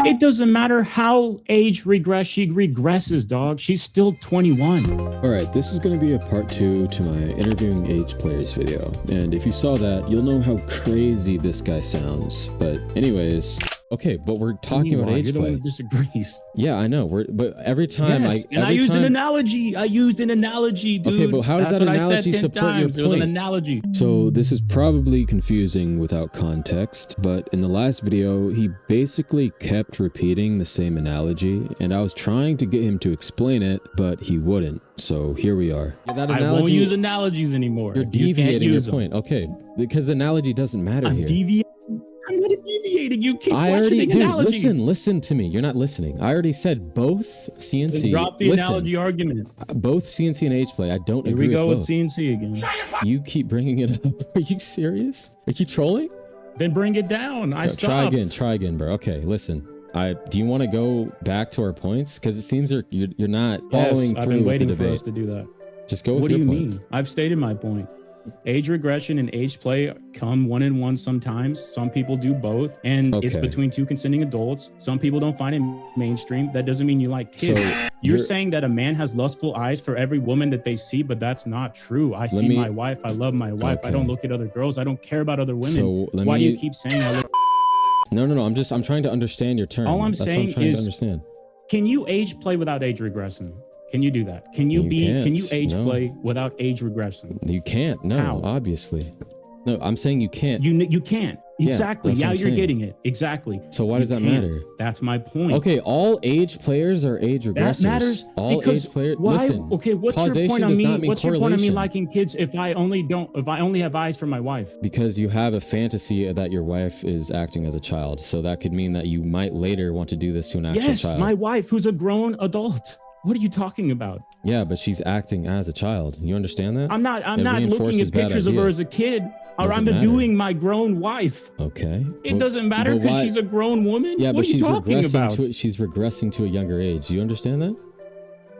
It doesn't matter how she regresses, dog. She's still 21. All right, this is going to be a part 2 to my interviewing Ageplayers video. And if you saw that, you'll know how crazy this guy sounds. But anyways, okay, but we're talking about age play. You're the one who disagrees. Yeah, I know. But every time I used an analogy. I used an analogy, dude. Okay, but how does that analogy support your point? It was an analogy. So this is probably confusing without context, but in the last video, he basically kept repeating the same analogy, and I was trying to get him to explain it, but he wouldn't. So here we are. Yeah, that analogy, I won't use analogies anymore. You're deviating your point. Okay, because the analogy doesn't matter here. I'm not deviating. You keep questioning analogy. Listen to me. You're not listening. I already said both CNC. Then drop the analogy argument. Both CNC and age play. I don't agree with both. Here we go with CNC again. You keep bringing it up. Are you serious? Are you trolling? Then bring it down. I stopped. Try again, bro. Okay, listen. Do you want to go back to our points? Because it seems you're not following through. I've been waiting for us to do that. Just go with your point. What do you mean? I've stated my point. Age regression and age play come one in one sometimes. Some people do both, and it's between two consenting adults. Some people don't find it mainstream. That doesn't mean you like kids. So you're saying that a man has lustful eyes for every woman that they see, but that's not true. I see my wife. I love my wife. I don't look at other girls. I don't care about other women. So why do you keep saying I look? No. I'm trying to understand your term. All I'm saying to understand. Can you age play without age regressing? Can you do that? Can you age play without age regressing? You can't. No, how? Obviously. No, I'm saying you can't. You can't. Exactly. Yeah, you're getting it. Exactly. So why does that matter? That's my point. Okay, all age players are age regressors. That matters. All age players. Listen. Okay, what's your point on me? What's your point on me liking kids if I only have eyes for my wife? Because you have a fantasy that your wife is acting as a child. So that could mean that you might later want to do this to an actual child. Yes, my wife, who's a grown adult. What are you talking about? Yeah, but she's acting as a child. You understand that? I'm not looking at pictures of her as a kid. Or I'm doing my grown wife. Okay. It doesn't matter because she's a grown woman. Yeah, what but are you talking about? She's regressing to a younger age. Do you understand that?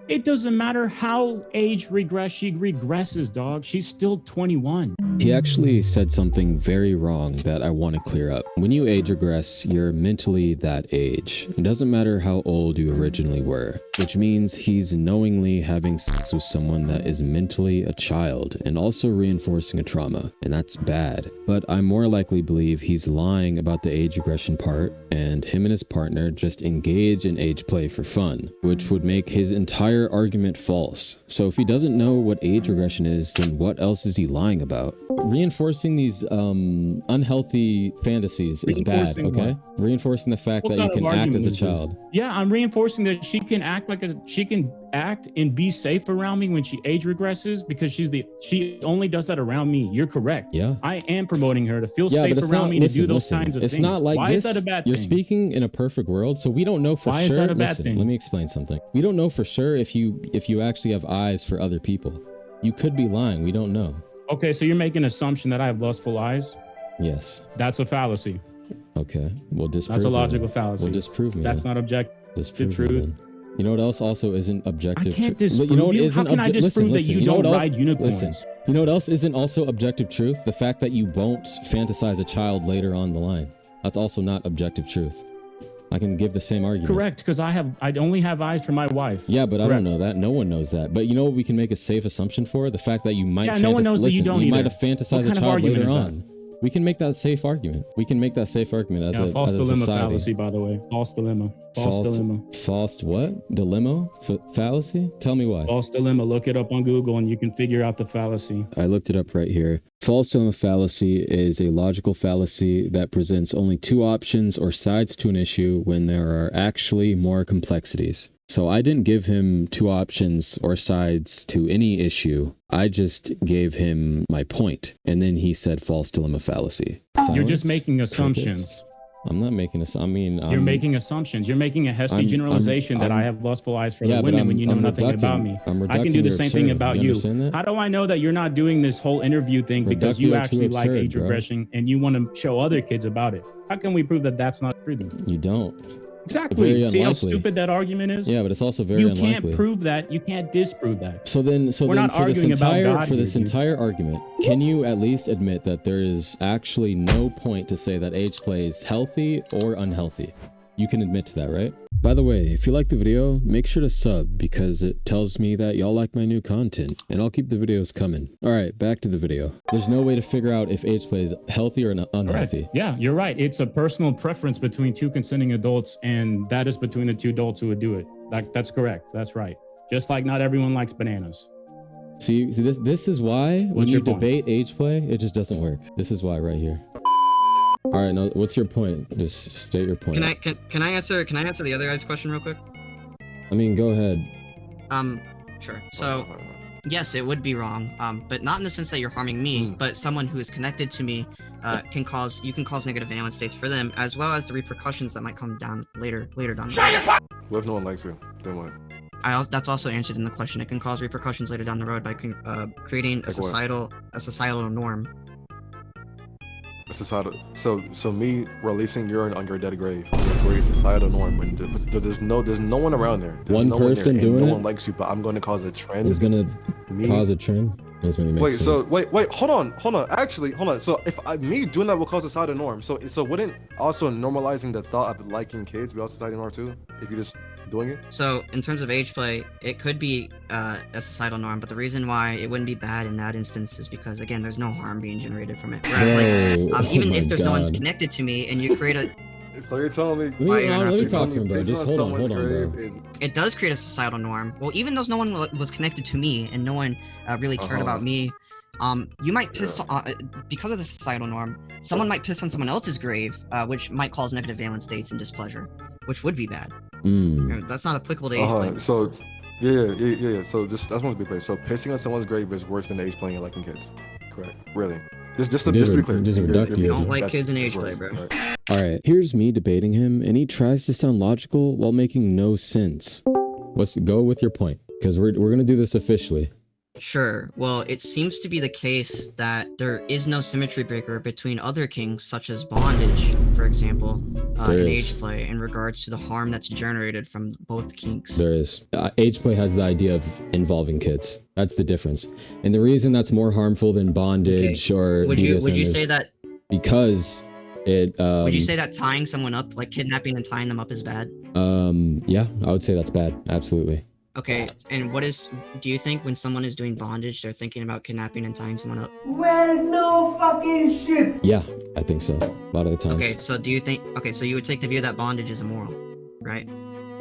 It doesn't matter how she regresses, dog. She's still 21. He actually said something very wrong that I want to clear up. When you age regress, you're mentally that age. It doesn't matter how old you originally were, which means he's knowingly having sex with someone that is mentally a child and also reinforcing a trauma, and that's bad. But I more likely believe he's lying about the age regression part, and him and his partner just engage in age play for fun, which would make his entire argument false. So if he doesn't know what age regression is, then what else is he lying about? Reinforcing these unhealthy fantasies is bad, okay? What? Reinforcing the fact that you can act as a child. Yeah, I'm reinforcing that she can act and be safe around me when she age regresses because she only does that around me. You're correct. Yeah. I am promoting her to feel safe around me to do those kinds of things. It's not like Why is that a bad thing? You're speaking in a perfect world, so we don't know for sure. Why is that a bad thing? Let me explain something. We don't know for sure if you actually have eyes for other people. You could be lying. We don't know. Okay, so you're making an assumption that I have lustful eyes? Yes. That's a fallacy. Okay, we'll disprove. That's a logical fallacy. We'll disprove me. That's not objective truth. You know what else also isn't objective? I can't disprove you. How can I disprove that you don't ride unicorns? Listen. You know what else isn't also objective truth? The fact that you won't fantasize a child later on the line. That's also not objective truth. I can give the same argument. Correct, because I only have eyes for my wife. Yeah, but I don't know that. No one knows that. But you know what we can make a safe assumption for? The fact that you might no one knows that you don't you either. might have fantasized a child later on. We can make that safe argument. We can make that safe argument as a false dilemma society. Fallacy, by the way. False dilemma. False dilemma. False what? Dilemma? Fallacy? Tell me why. False dilemma. Look it up on Google and you can figure out the fallacy. I looked it up right here. False dilemma fallacy is a logical fallacy that presents only two options or sides to an issue when there are actually more complexities. So I didn't give him two options or sides to any issue. I just gave him my point. And then he said false dilemma fallacy. You're just making assumptions. I'm not making you're making assumptions. You're making a hasty generalization that I have lustful eyes for the women when you know nothing about me. I can do the same thing about you. How do I know that you're not doing this whole interview thing because you actually like age regression and you want to show other kids about it? How can we prove that that's not true? You don't. Exactly. See how stupid that argument is? Yeah, but it's also very unlikely. You can't prove that. You can't disprove that. So then for this entire argument, can you at least admit that there is actually no point to say that age play is healthy or unhealthy? You can admit to that, right? By the way, if you like the video, make sure to sub because it tells me that y'all like my new content, and I'll keep the videos coming. All right, back to the video. There's no way to figure out if age play is healthy or unhealthy. Correct. Yeah, you're right. It's a personal preference between two consenting adults, and that is between the two adults who would do it. That's correct. That's right. Just like not everyone likes bananas. See this is why when you debate age play, it just doesn't work. This is why right here. All right, now what's your point? Just state your point. Can I answer the other guy's question real quick? I mean, go ahead. Sure. So, yes, it would be wrong. But not in the sense that you're harming me, but someone who is connected to me, you can cause negative valence states for them, as well as the repercussions that might come down later down the road. What if no one likes you? Then what? That's also answered in the question. It can cause repercussions later down the road by creating a societal norm. A societal. So me releasing urine on your dead grave creates a societal norm. When there's no one around there. There's one person doing it. No one likes you, but I'm going to cause a trend. It's gonna cause a trend. That's when it makes sense. Wait. Hold on. Actually, hold on. So if me doing that will cause a societal norm, so wouldn't also normalizing the thought of liking kids be also societal norm too? If you just doing it? So in terms of age play, it could be a societal norm, but the reason why it wouldn't be bad in that instance is because, again, there's no harm being generated from it. Whereas, even if there's no one connected to me and you create a... So you're telling me... Let me talk to him, bro. Just hold on, bro. It does create a societal norm. Well, even though no one was connected to me and no one really cared about me, you might piss because of the societal norm, someone might piss on someone else's grave, which might cause negative valence states and displeasure, which would be bad. That's not applicable to age play. So, yeah. So that's supposed to be clear. So pissing on someone's grave is worse than age playing and liking kids. Correct. Really. Just to be clear. You don't like kids in age play, bro. Right. All right. Here's me debating him, and he tries to sound logical while making no sense. Let's go with your point, because we're gonna do this officially. Sure. Well, it seems to be the case that there is no symmetry breaker between other kinks, such as bondage, for example, in age play, in regards to the harm that's generated from both kinks. There is. Age play has the idea of involving kids. That's the difference. And the reason that's more harmful than bondage or would you say that? Because it. Would you say that tying someone up, like kidnapping and tying them up, is bad? Yeah, I would say that's bad. Absolutely. Okay, and do you think when someone is doing bondage, they're thinking about kidnapping and tying someone up? Well, no fucking shit! Yeah, I think so. A lot of the times. Okay, so you would take the view that bondage is immoral, right?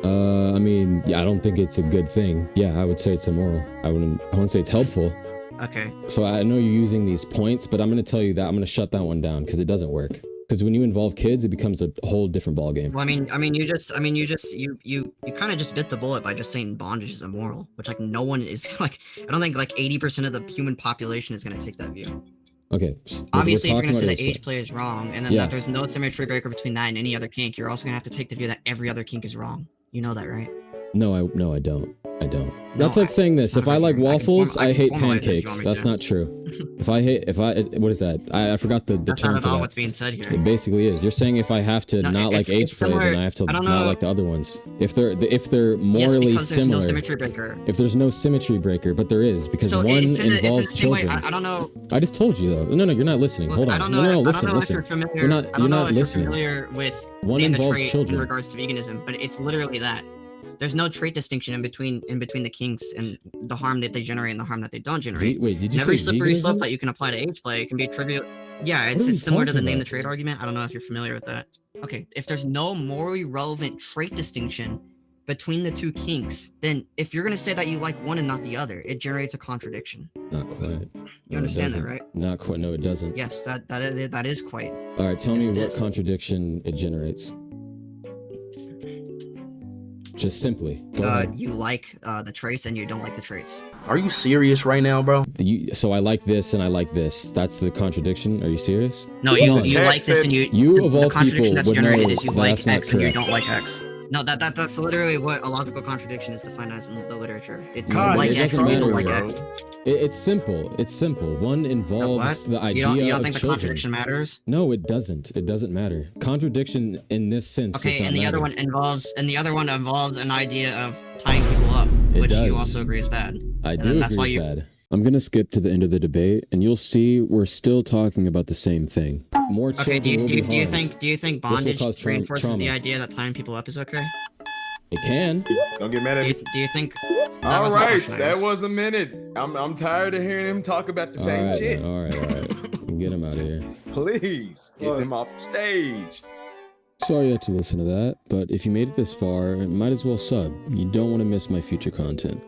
I mean, yeah, I don't think it's a good thing. Yeah, I would say it's immoral. I wouldn't say it's helpful. Okay. So I know you're using these points, but I'm going to tell you that I'm going to shut that one down because it doesn't work. Because when you involve kids, it becomes a whole different ballgame. Well, you kind of just bit the bullet by just saying bondage is immoral, which like no one is like. I don't think like 80% of the human population is gonna take that view. Okay. Obviously, if you're gonna say that age play is wrong, and then that there's no symmetry breaker between that and any other kink, you're also gonna have to take the view that every other kink is wrong. You know that, right? No, I don't. That's like saying this. If I like waffles, I hate pancakes. That's not true. What is that? I forgot the term for that. What's being said here. It basically is. You're saying if I have to not like age play, then I have to not like the other ones. If they're morally similar. There's no symmetry breaker. If there's no symmetry breaker, but there is because one involves children. I don't know. I just told you though. No, you're not listening. Hold on. No, listen. You're not listening. Familiar with one involves children in regards to veganism, but it's literally that. There's no trait distinction in between the kinks and the harm that they generate and the harm that they don't generate. Wait, did you say every slippery veganism? slope that you can apply to age play can be trivial. Yeah, it's similar to the name the trait argument. I don't know if you're familiar with that. Okay, if there's no morally relevant trait distinction between the two kinks, then if you're gonna say that you like one and not the other, it generates a contradiction. Not quite. You understand that, right? Not quite. No, it doesn't. Yes, that is quite. All right, tell me what contradiction it generates. Just simply. You like the traits and you don't like the traits. Are you serious right now, bro? So I like this and I like this. That's the contradiction. Are you serious? No, you like this and you of all the contradiction people that's generated is you like that's X and you don't like X. No, that's literally what a logical contradiction is defined as in the literature. It's you like X and you don't like X. It's simple. One involves the idea of children. You don't think the contradiction matters? No, it doesn't. It doesn't matter. Contradiction in this sense. Okay, and the other one involves an idea of tying people up, which you also agree is bad. I do agree is bad. I'm gonna skip to the end of the debate, and you'll see we're still talking about the same thing. More Okay, children will be do you harmed. think will bondage cause reinforces the trauma. idea that tying people up is okay? It can. Don't get mad at me. Do you think? All right, that was a minute. I'm tired of hearing him talk about the same shit. All right. Get him out of here. Please get him off the stage. Sorry you had to listen to that, but if you made it this far, might as well sub. You don't want to miss my future content.